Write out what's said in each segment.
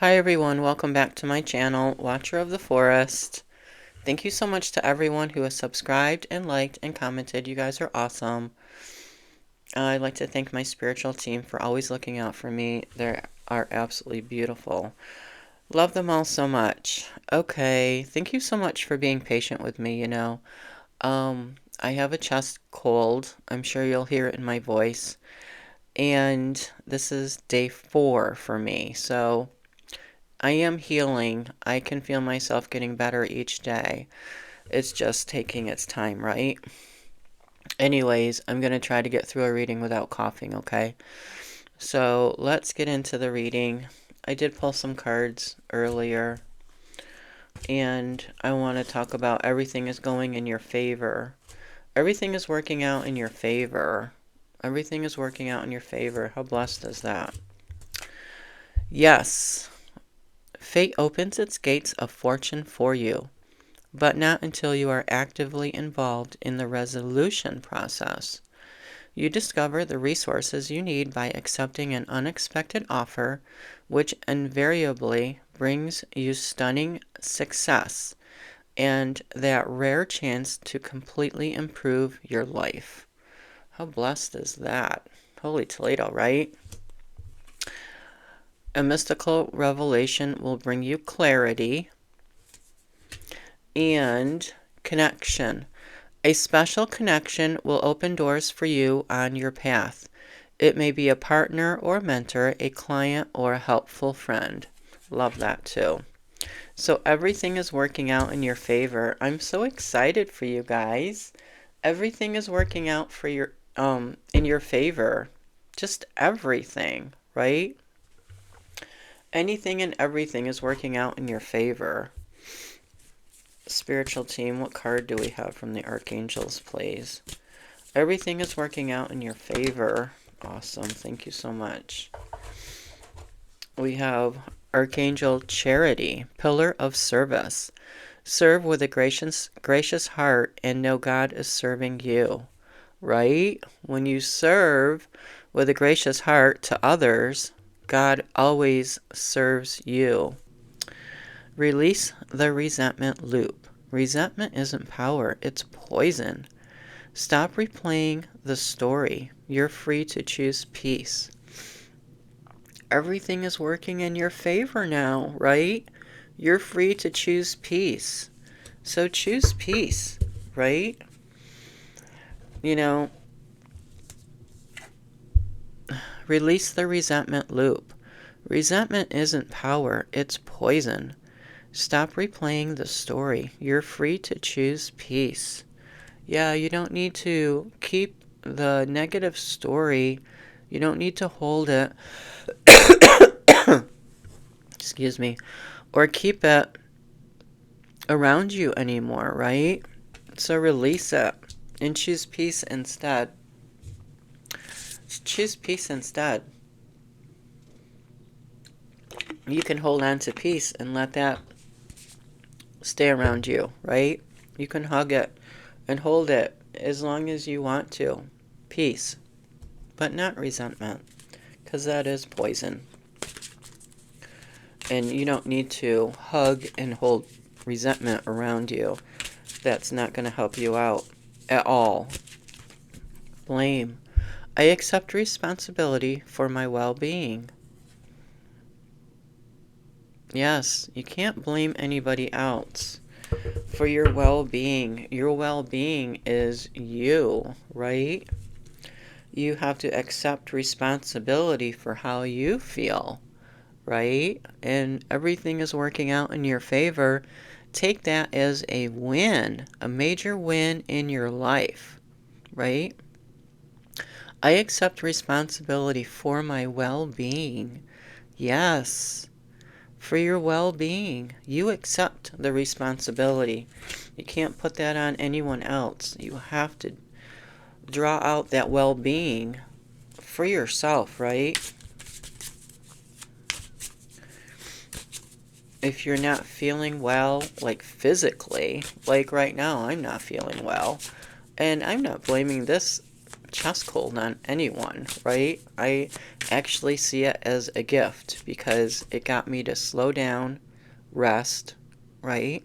Hi everyone, welcome back to my channel, Watcher of the Forest. Thank you so much to everyone who has subscribed and liked and commented. You guys are awesome. I'd like to thank my spiritual team for always looking out for me. They are absolutely beautiful. Love them all so much. Okay, thank you so much for being patient with me. I have a chest cold. I'm sure you'll hear it in my voice. And this is day 4 for me, so I am healing. I can feel myself getting better each day. It's just taking its time, right? Anyways, I'm going to try to get through a reading without coughing, okay? So let's get into the reading. I did pull some cards earlier, and I want to talk about everything is going in your favor. Everything is working out in your favor. Everything is working out in your favor. How blessed is that? Yes. Fate opens its gates of fortune for you, but not until you are actively involved in the resolution process. You discover the resources you need by accepting an unexpected offer, which invariably brings you stunning success and that rare chance to completely improve your life. How blessed is that? Holy Toledo, right? A mystical revelation will bring you clarity and connection. A special connection will open doors for you on your path. It may be a partner or mentor, a client, or a helpful friend. Love that too. So everything is working out in your favor. I'm so excited for you guys. Everything is working out for your in your favor. Just everything, right? Anything and everything is working out in your favor. Spiritual team, what card do we have from the Archangels, please? Everything is working out in your favor. Awesome. Thank you so much. We have Archangel Charity, Pillar of Service. Serve with a gracious heart and know God is serving you. Right? When you serve with a gracious heart to others, God always serves you. Release the resentment loop. Resentment isn't power, it's poison. Stop replaying the story. You're free to choose peace. Everything is working in your favor now, right? You're free to choose peace. So choose peace, right? You know, release the resentment loop. Resentment isn't power, it's poison. Stop replaying the story. You're free to choose peace. Yeah, you don't need to keep the negative story. You don't need to hold it. Excuse me. Or keep it around you anymore, right? So release it and choose peace instead. Choose peace instead. You can hold on to peace and let that stay around you, right? You can hug it and hold it as long as you want to. Peace, but not resentment, because that is poison. And you don't need to hug and hold resentment around you. That's not going to help you out at all. Blame. I accept responsibility for my well-being. Yes, you can't blame anybody else for your well-being. Your well-being is you, right? You have to accept responsibility for how you feel, right? And everything is working out in your favor. Take that as a win, a major win in your life, right? I accept responsibility for my well-being. Yes, for your well-being. You accept the responsibility. You can't put that on anyone else. You have to draw out that well-being for yourself, right? If you're not feeling well, like physically, like right now, I'm not feeling well. And I'm not blaming this chest cold on anyone, right? I actually see it as a gift because it got me to slow down, rest, right?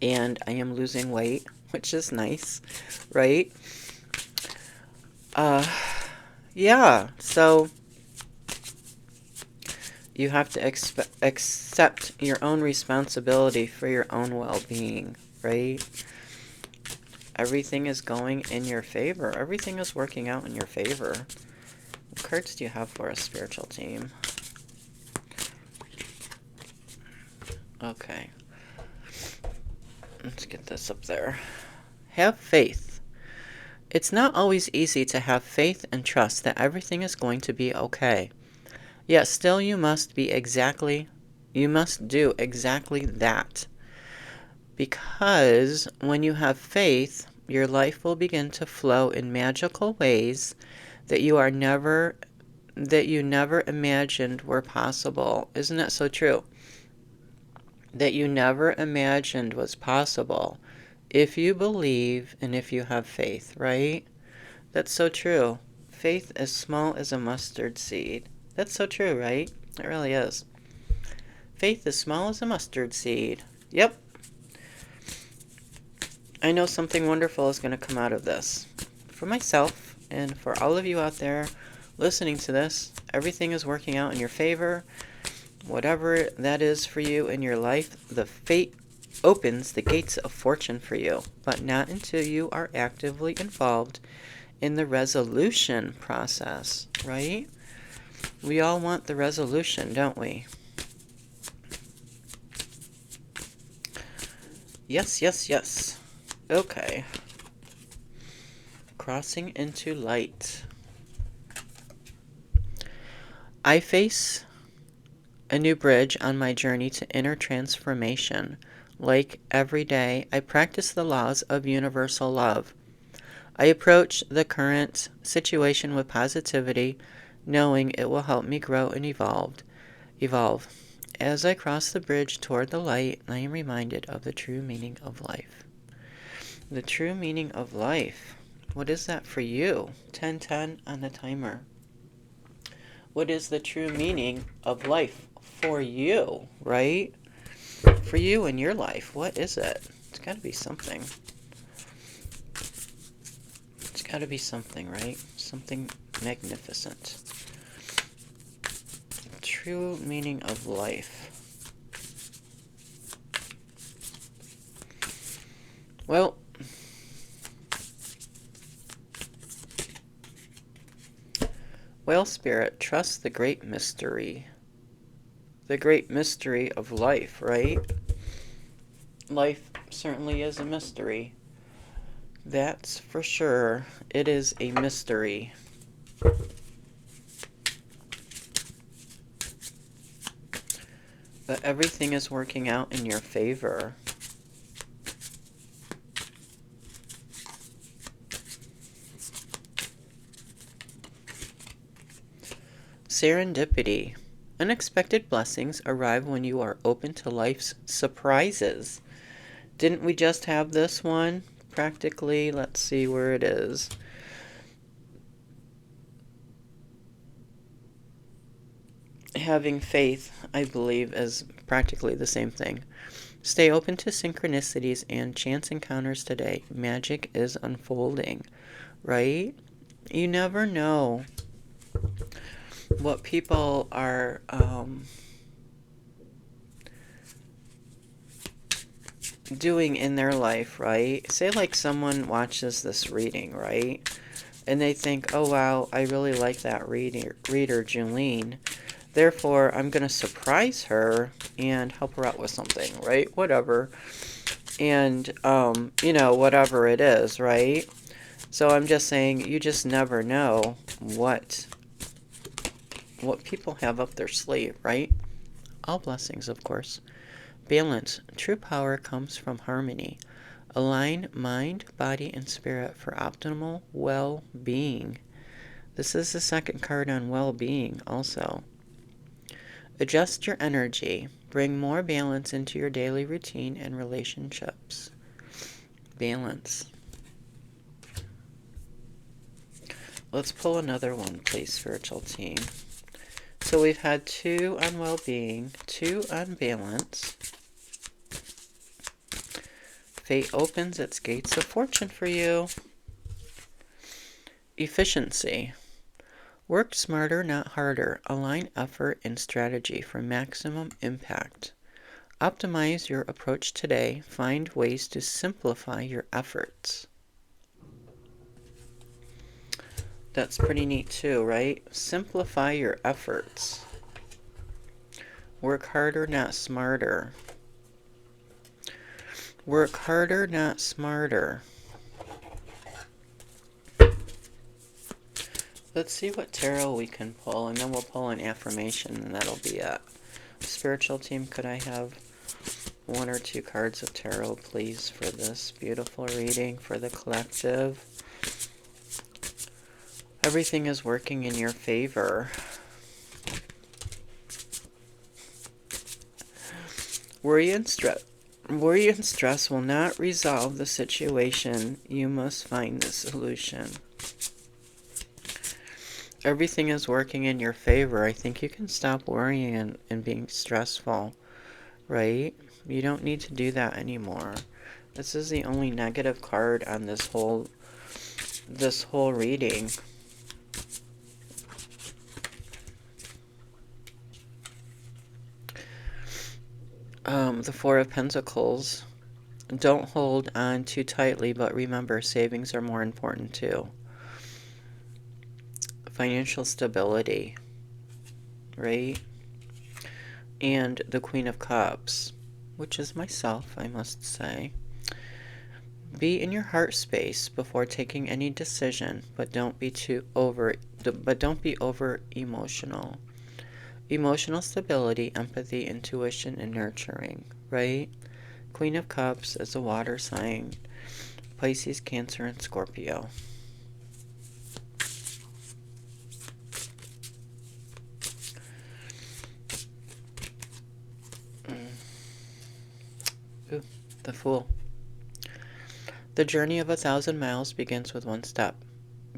And I am losing weight, which is nice, right? Uh, yeah, so you have to accept your own responsibility for your own well-being, right? Everything is going in your favor. Everything is working out in your favor. What cards do you have for a spiritual team? Okay. Let's get this up there. Have faith. It's not always easy to have faith and trust that everything is going to be okay. Yet still you must do exactly that. Because when you have faith, your life will begin to flow in magical ways that you never imagined were possible. Isn't that so true? That you never imagined was possible if you believe and if you have faith, right? That's so true. Faith as small as a mustard seed. That's so true, right? It really is. Faith as small as a mustard seed. Yep. I know something wonderful is going to come out of this. For myself and for all of you out there listening to this, everything is working out in your favor. Whatever that is for you in your life, the fate opens the gates of fortune for you, but not until you are actively involved in the resolution process, right? We all want the resolution, don't we? Yes, yes, yes. Okay. Crossing into light. I face a new bridge on my journey to inner transformation. Like every day, I practice the laws of universal love. I approach the current situation with positivity, knowing it will help me grow and evolve. As I cross the bridge toward the light, I am reminded of the true meaning of life. The true meaning of life. What is that for you? 10:10 on the timer. What is the true meaning of life for you, right? For you in your life, what is it? It's got to be something. It's got to be something, right? Something magnificent. True meaning of life. Well, Spirit, trust the great mystery. The great mystery of life, right? Life certainly is a mystery. That's for sure. It is a mystery. But everything is working out in your favor. Serendipity. Unexpected blessings arrive when you are open to life's surprises. Didn't we just have this one? Practically, let's see where it is. Having faith, I believe, is practically the same thing. Stay open to synchronicities and chance encounters today. Magic is unfolding, right? You never know what people are doing in their life, right? Say like someone watches this reading, right? And they think, oh wow, I really like that reader Julene. Therefore, I'm going to surprise her and help her out with something, right? Whatever. And, whatever it is, right? So I'm just saying, you just never know what people have up their sleeve, right? All blessings, of course. Balance. True power comes from harmony. Align mind, body, and spirit for optimal well-being. This is the second card on well-being also. Adjust your energy. Bring more balance into your daily routine and relationships. Balance. Let's pull another one, please, spiritual team. So we've had 2 on well-being, 2 on balance. Fate opens its gates of fortune for you. Efficiency. Work smarter, not harder. Align effort and strategy for maximum impact. Optimize your approach today. Find ways to simplify your efforts. That's pretty neat too, right? Simplify your efforts. Work harder, not smarter. Work harder, not smarter. Let's see what tarot we can pull, and then we'll pull an affirmation, and that'll be it. Spiritual team, could I have 1 or 2 cards of tarot, please, for this beautiful reading for the collective? Everything is working in your favor. Worry and stress will not resolve the situation. You must find the solution. Everything is working in your favor. I think you can stop worrying and being stressful, right? You don't need to do that anymore. This is the only negative card on this whole reading. The 4 of Pentacles. Don't hold on too tightly, but remember, savings are more important too. Financial stability, right? And the Queen of Cups, which is myself, I must say. Be in your heart space before taking any decision, but don't be over emotional. Emotional stability, empathy, intuition, and nurturing, right? Queen of Cups is a water sign. Pisces, Cancer, and Scorpio. Ooh, the Fool. The journey of 1,000 miles begins with 1 step.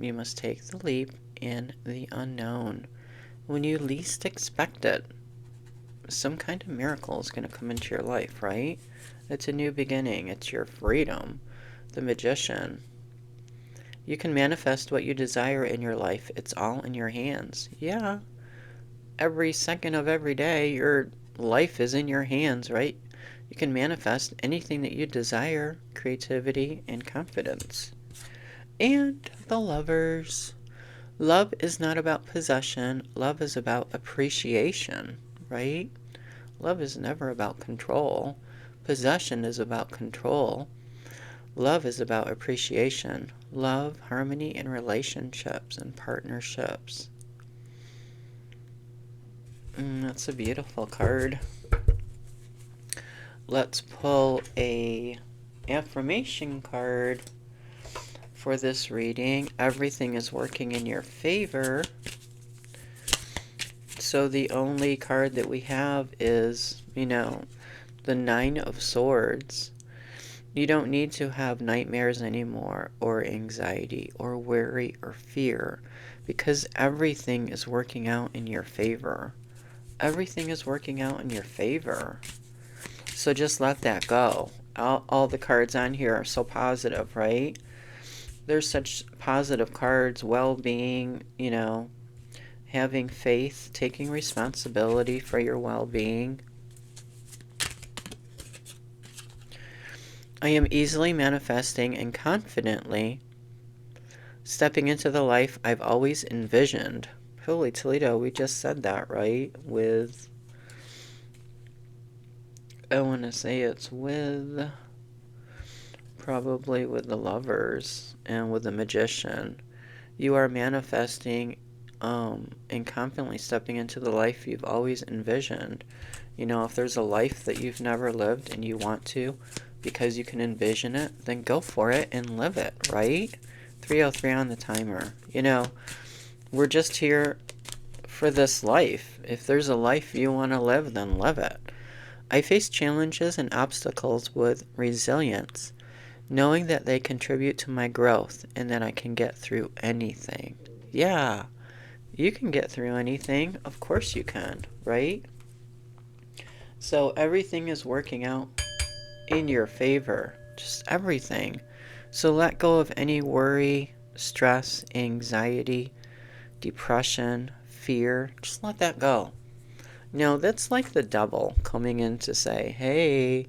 You must take the leap in the unknown. When you least expect it, some kind of miracle is going to come into your life, right? It's a new beginning. It's your freedom. The Magician. You can manifest what you desire in your life. It's all in your hands. Yeah. Every second of every day, your life is in your hands, right? You can manifest anything that you desire. Creativity and confidence. And the Lovers. Love is not about possession. Love is about appreciation, right? Love is never about control. Possession is about control. Love is about appreciation. Love, harmony in relationships and partnerships. That's a beautiful card. Let's pull a affirmation card for this reading. Everything is working in your favor. So the only card that we have is, the 9 of Swords. You don't need to have nightmares anymore, or anxiety, or worry, or fear, because everything is working out in your favor. Everything is working out in your favor. So just let that go. All the cards on here are so positive, right? There's such positive cards. Well-being, having faith, taking responsibility for your well-being. I am easily manifesting and confidently stepping into the life I've always envisioned. Holy Toledo, we just said that, right? I want to say it's probably with the Lovers and with the Magician. You are manifesting and confidently stepping into the life you've always envisioned. If there's a life that you've never lived and you want to, because you can envision it, then go for it and live it, right? 303 on the timer. We're just here for this life. If there's a life you want to live, then live it. I face challenges and obstacles with resilience, knowing that they contribute to my growth and that I can get through anything. Yeah, you can get through anything. Of course you can, right? So everything is working out in your favor. Just everything. So let go of any worry, stress, anxiety, depression, fear. Just let that go. That's like the devil coming in to say, hey,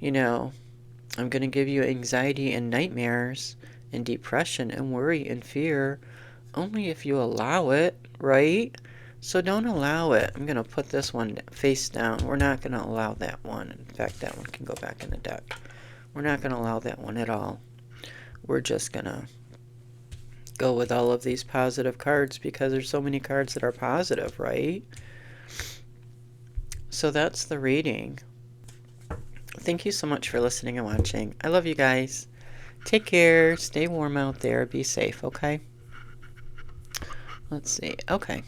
you know, I'm going to give you anxiety and nightmares and depression and worry and fear only if you allow it, right? So don't allow it. I'm going to put this one face down. We're not going to allow that one. In fact, that one can go back in the deck. We're not going to allow that one at all. We're just going to go with all of these positive cards because there's so many cards that are positive, right? So that's the reading. Thank you so much for listening and watching. I love you guys. Take care. Stay warm out there. Be safe, okay? Let's see. Okay.